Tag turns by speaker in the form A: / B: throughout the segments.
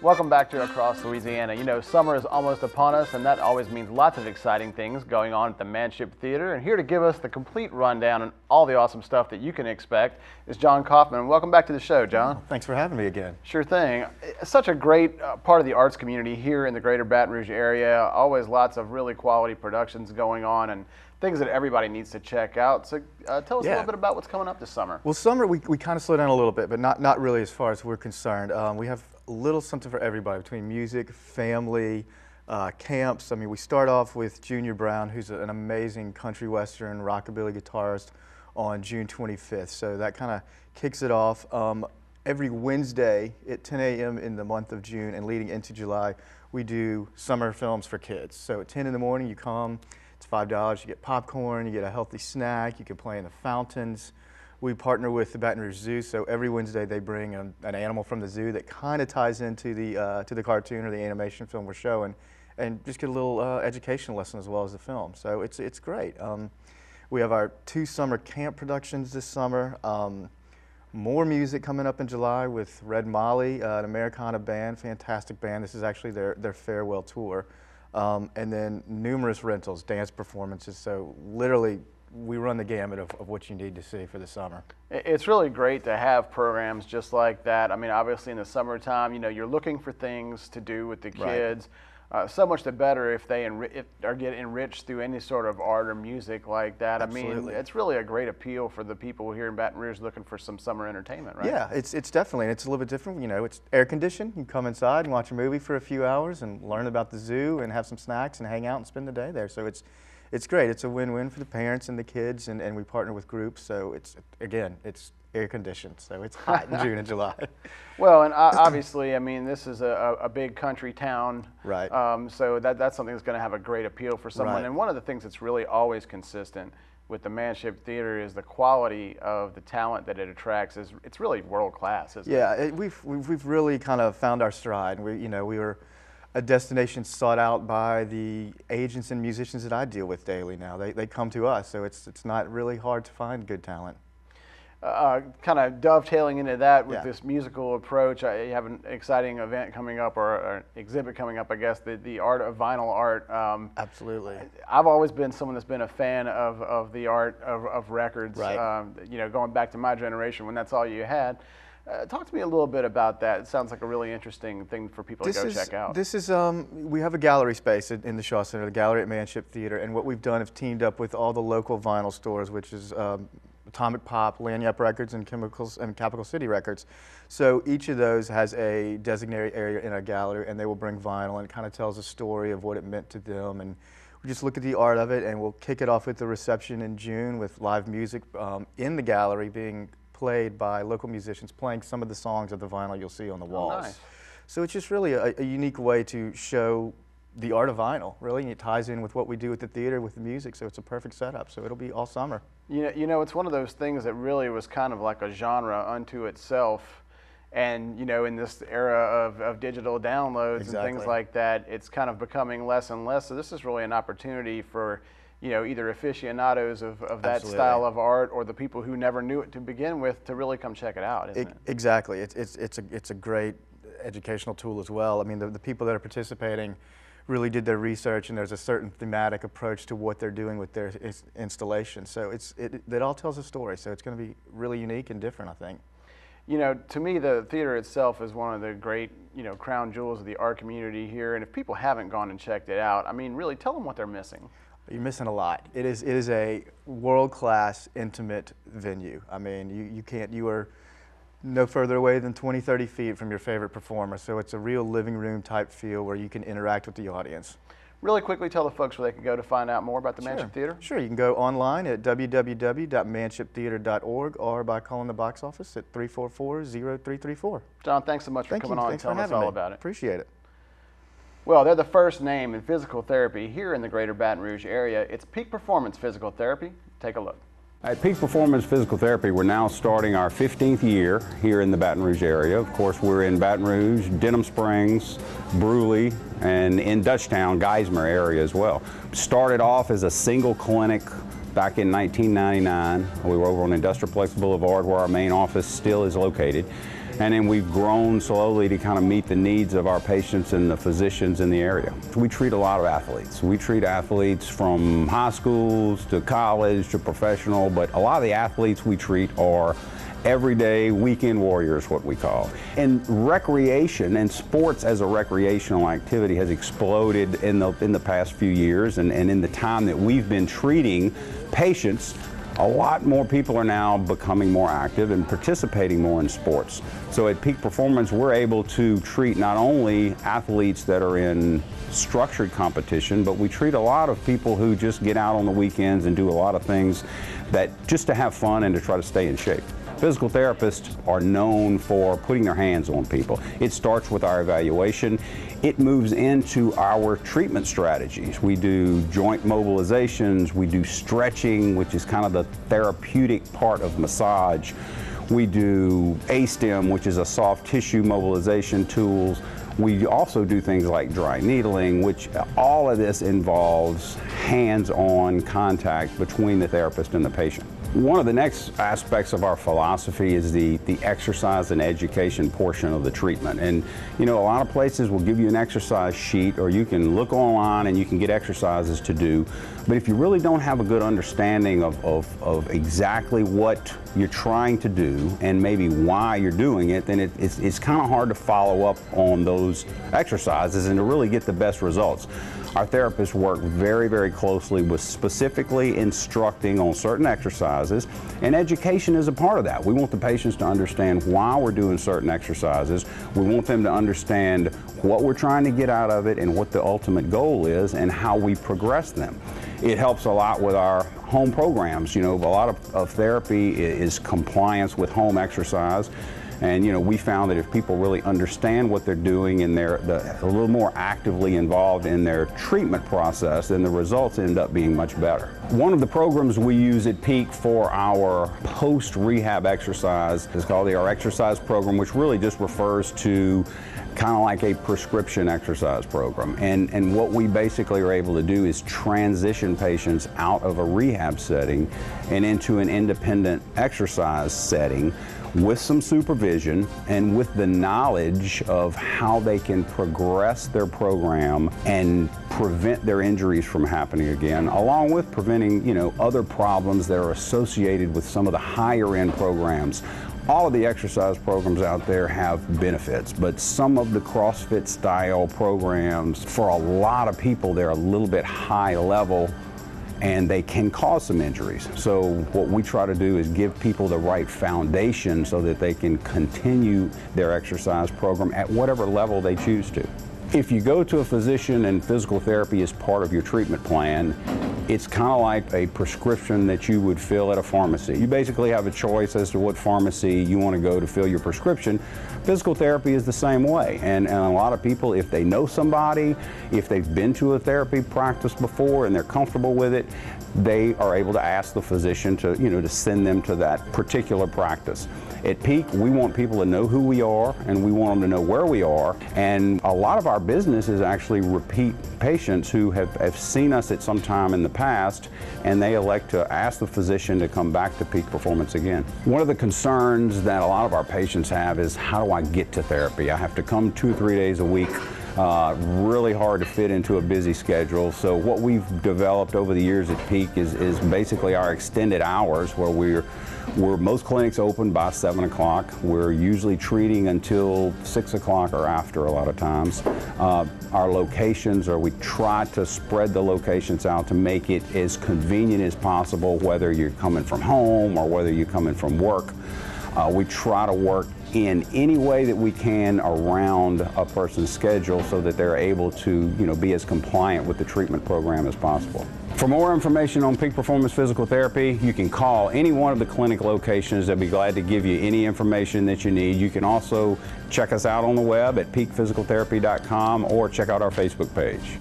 A: Welcome back to Across Louisiana. You know, summer is almost upon us, and that always means lots of exciting things going on at the Manship Theater. And here to give us the complete rundown and all the awesome stuff that you can expect is John Kaufman. Welcome back to the show, John.
B: Oh, thanks for having me again.
A: Sure thing. Such a great part of the arts community here in the greater Baton Rouge area. Always lots of really quality productions going on and things that everybody needs to check out. So tell us a little bit about what's coming up this summer.
B: Well, summer we kind of slow down a little bit, but not really as far as we're concerned. We have a little something for everybody between music, family, camps. I mean, we start off with Junior Brown, who's an amazing country western rockabilly guitarist, on June 25th. So that kind of kicks it off. Every Wednesday at 10 a.m. in the month of June and leading into July, we do summer films for kids. So at 10 in the morning, you come. It's $5. You get popcorn, you get a healthy snack, you can play in the fountains. We partner with the Baton Rouge Zoo, so every Wednesday they bring an animal from the zoo that kind of ties into the cartoon or the animation film we're showing, and just get a little educational lesson as well as the film. So it's great. We have our 2 summer camp productions this summer. More music coming up in July with Red Molly, an Americana band, fantastic band. This is actually their farewell tour. And then numerous rentals, dance performances, so literally we run the gamut of what you need to see for the summer.
A: It's really great to have programs just like that. I mean, obviously in the summertime, you know, you're looking for things to do with the kids. Right. So much the better if they get enriched through any sort of art or music like that. Absolutely. I mean, it's really a great appeal for the people here in Baton Rouge looking for some summer entertainment, right? Yeah,
B: it's definitely, and it's a little bit different. You know, it's air conditioned. You can come inside and watch a movie for a few hours and learn about the zoo and have some snacks and hang out and spend the day there. So it's great. It's a win-win for the parents and the kids, and we partner with groups. So it's air conditioned, so it's hot in June and July.
A: Well, and obviously, I mean, this is a big country town,
B: right?
A: So that's something that's going to have a great appeal for someone.
B: Right.
A: And one of the things that's really always consistent with the Manship Theater is the quality of the talent that it attracts. It's really world class, isn't it?
B: Yeah, we've really kind of found our stride. We were a destination sought out by the agents and musicians that I deal with daily now. They come to us, so it's not really hard to find good talent.
A: Kind of dovetailing into that with this musical approach, you have an exciting event coming up, or an exhibit coming up, I guess, the art of vinyl art.
B: Absolutely.
A: I've always been someone that's been a fan of the art of records,
B: right.
A: You know, going back to my generation when that's all you had. Talk to me a little bit about that. It sounds like a really interesting thing for people to go check out.
B: This is, we have a gallery space in the Shaw Center, the gallery at Manship Theater, and what we've done is teamed up with all the local vinyl stores, which is Atomic Pop, Lanyap Records, and Capital City Records. So each of those has a designated area in a gallery, and they will bring vinyl, and it kind of tells a story of what it meant to them. And we just look at the art of it, and we'll kick it off with the reception in June with live music in the gallery being played by local musicians, playing some of the songs of the vinyl you'll see on the walls.
A: Oh, nice. So
B: it's just really a unique way to show the art of vinyl, really, and it ties in with what we do at the theater with the music, so it's a perfect setup. So it'll be all summer.
A: You know, it's one of those things that really was kind of like a genre unto itself, and you know, in this era of digital downloads and things like that, it's kind of becoming less and less. So this is really an opportunity for, you know, either aficionados of that style of art or the people who never knew it to begin with to really come check it out, isn't it?
B: Exactly. It's a great educational tool as well. I mean, the people that are participating really did their research, and there's a certain thematic approach to what they're doing with their installation. So it all tells a story, so it's going to be really unique and different, I think.
A: You know, to me, the theater itself is one of the great, you know, crown jewels of the art community here, and if people haven't gone and checked it out, I mean, really tell them what they're missing.
B: You're missing a lot. It is a world-class, intimate venue. I mean, you are no further away than 20, 30 feet from your favorite performer, so it's a real living room type feel where you can interact with the audience.
A: Really quickly tell the folks where they can go to find out more about the Manship Theater.
B: Sure, you can go online at www.manshiptheater.org or by calling the box office at 344-0334.
A: John, thanks so much for coming on and telling us all about it.
B: Appreciate it.
A: Well, they're the first name in physical therapy here in the greater Baton Rouge area. It's Peak Performance Physical Therapy. Take a look.
C: At Peak Performance Physical Therapy, we're now starting our 15th year here in the Baton Rouge area. Of course, we're in Baton Rouge, Denham Springs, Brewley, and in Dutchtown, Geismar area as well. Started off as a single clinic back in 1999. We were over on Industrial Place Boulevard where our main office still is located. And then we've grown slowly to kind of meet the needs of our patients and the physicians in the area. We treat a lot of athletes. We treat athletes from high schools to college to professional, but a lot of the athletes we treat are everyday weekend warriors, what we call. And recreation and sports as a recreational activity has exploded in the past few years, and in the time that we've been treating patients, a lot more people are now becoming more active and participating more in sports. So at Peak Performance, we're able to treat not only athletes that are in structured competition, but we treat a lot of people who just get out on the weekends and do a lot of things that just to have fun and to try to stay in shape. Physical therapists are known for putting their hands on people. It starts with our evaluation. It moves into our treatment strategies. We do joint mobilizations, we do stretching, which is kind of the therapeutic part of massage. We do ASTEM, which is a soft tissue mobilization tools. We also do things like dry needling, which all of this involves hands-on contact between the therapist and the patient. One of the next aspects of our philosophy is the exercise and education portion of the treatment. And you know, a lot of places will give you an exercise sheet, or you can look online and you can get exercises to do. But if you really don't have a good understanding of exactly what you're trying to do and maybe why you're doing it, then it's kind of hard to follow up on those exercises and to really get the best results. Our therapists work very, very closely with specifically instructing on certain exercises, and education is a part of that. We want the patients to understand why we're doing certain exercises. We want them to understand what we're trying to get out of it and what the ultimate goal is and how we progress them. It helps a lot with our home programs. You know, a lot of therapy is compliance with home exercise. And you know, we found that if people really understand what they're doing and they're a little more actively involved in their treatment process, then the results end up being much better. One of the programs we use at Peak for our post-rehab exercise is called our exercise program, which really just refers to kind of like a prescription exercise program. And what we basically are able to do is transition patients out of a rehab setting and into an independent exercise setting with some supervision and with the knowledge of how they can progress their program and prevent their injuries from happening again, along with preventing, you know, other problems that are associated with some of the higher end programs. All of the exercise programs out there have benefits, but some of the CrossFit style programs, for a lot of people, they're a little bit high level and they can cause some injuries. So what we try to do is give people the right foundation so that they can continue their exercise program at whatever level they choose to. If you go to a physician and physical therapy is part of your treatment plan, it's kind of like a prescription that you would fill at a pharmacy. You basically have a choice as to what pharmacy you want to go to fill your prescription. Physical therapy is the same way, and a lot of people, if they know somebody, if they've been to a therapy practice before and they're comfortable with it, they are able to ask the physician to, you know, to send them to that particular practice. At Peak, we want people to know who we are, and we want them to know where we are. And a lot of our business is actually repeat patients who have seen us at some time in the past, and they elect to ask the physician to come back to Peak Performance again. One of the concerns that a lot of our patients have is, how do I get to therapy? I have to come 2 or 3 days a week. Really hard to fit into a busy schedule. So what we've developed over the years at Peak is basically our extended hours, where most clinics open by 7 o'clock. We're usually treating until 6 o'clock or after a lot of times. Our locations we try to spread the locations out to make it as convenient as possible, whether you're coming from home or whether you're coming from work. We try to work in any way that we can around a person's schedule so that they're able to, you know, be as compliant with the treatment program as possible. For more information on Peak Performance Physical Therapy, you can call any one of the clinic locations. They'll be glad to give you any information that you need. You can also check us out on the web at peakphysicaltherapy.com or check out our Facebook page.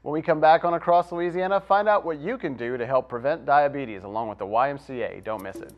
A: When we come back on Across Louisiana, find out what you can do to help prevent diabetes along with the YMCA. Don't miss it.